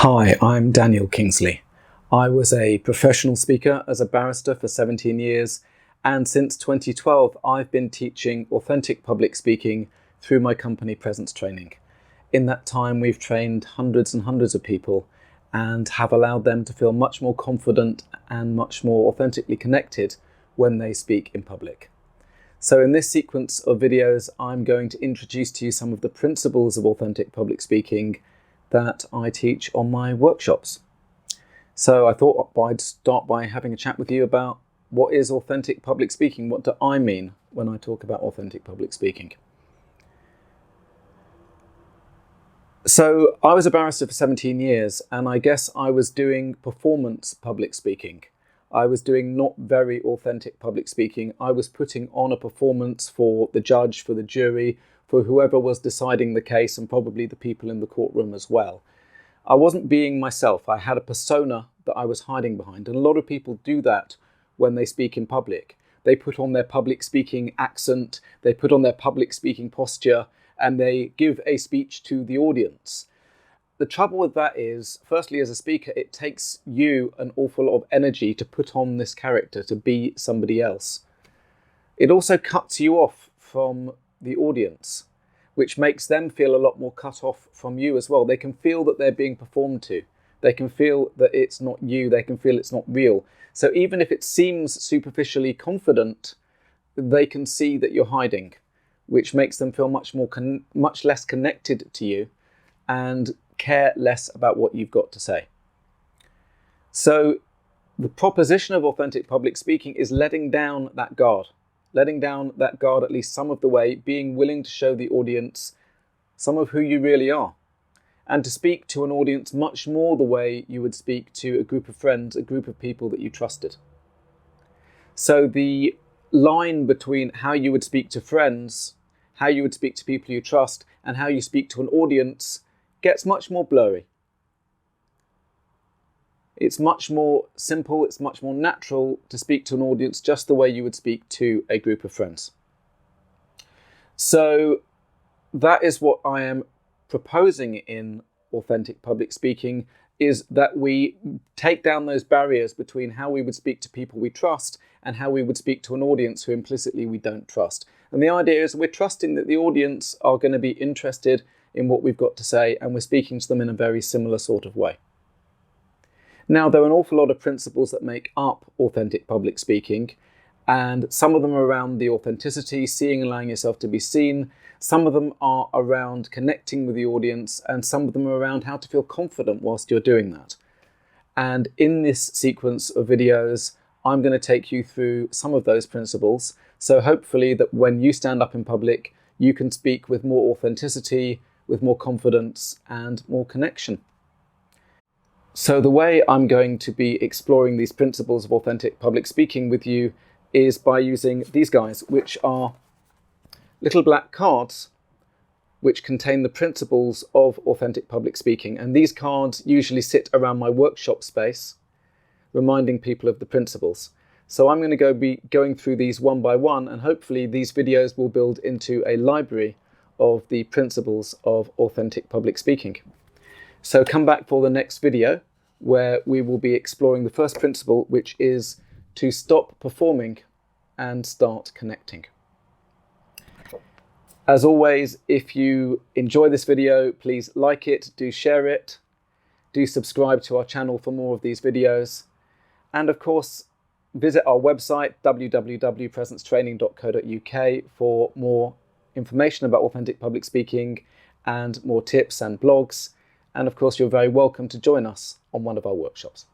Hi, I'm Daniel Kingsley. I was a professional speaker as a barrister for 17 years, and since 2012 I've been teaching authentic public speaking through my company Presence Training. In that time we've trained hundreds and hundreds of people and have allowed them to feel much more confident and much more authentically connected when they speak in public. So in this sequence of videos I'm going to introduce to you some of the principles of authentic public speaking that I teach on my workshops. So I thought I'd start by having a chat with you about what is authentic public speaking. What do I mean when I talk about authentic public speaking? So I was a barrister for 17 years, and I guess I was doing performance public speaking. I was doing not very authentic public speaking. I was putting on a performance for the judge, for the jury, for whoever was deciding the case, and probably the people in the courtroom as well. I wasn't being myself. I had a persona that I was hiding behind, and a lot of people do that when they speak in public. They put on their public speaking accent, they put on their public speaking posture, and they give a speech to the audience. The trouble with that is, firstly, as a speaker, it takes you an awful lot of energy to put on this character, to be somebody else. It also cuts you off from the audience, which makes them feel a lot more cut off from you as well. They can feel that they're being performed to. They can feel that it's not you. They can feel it's not real. So even if it seems superficially confident, they can see that you're hiding, which makes them feel much less connected to you and care less about what you've got to say. So the proposition of authentic public speaking is letting down that guard. Letting down that guard at least some of the way, being willing to show the audience some of who you really are, and to speak to an audience much more the way you would speak to a group of friends, a group of people that you trusted. So the line between how you would speak to friends, how you would speak to people you trust, and how you speak to an audience gets much more blurry. It's much more simple, it's much more natural to speak to an audience just the way you would speak to a group of friends. So that is what I am proposing in authentic public speaking, is that we take down those barriers between how we would speak to people we trust and how we would speak to an audience who implicitly we don't trust. And the idea is we're trusting that the audience are going to be interested in what we've got to say, and we're speaking to them in a very similar sort of way. Now, there are an awful lot of principles that make up authentic public speaking, and some of them are around the authenticity, seeing and allowing yourself to be seen. Some of them are around connecting with the audience, and some of them are around how to feel confident whilst you're doing that. And in this sequence of videos, I'm going to take you through some of those principles, so hopefully that when you stand up in public, you can speak with more authenticity, with more confidence, and more connection. So the way I'm going to be exploring these principles of authentic public speaking with you is by using these guys, which are little black cards which contain the principles of authentic public speaking. And these cards usually sit around my workshop space, reminding people of the principles. So I'm going to be going through these one by one, and hopefully these videos will build into a library of the principles of authentic public speaking. So come back for the next video, where we will be exploring the first principle, which is to stop performing and start connecting. As always, if you enjoy this video, please like it, do share it, do subscribe to our channel for more of these videos, and of course visit our website www.presencetraining.co.uk for more information about authentic public speaking and more tips and blogs. And of course, you're very welcome to join us on one of our workshops.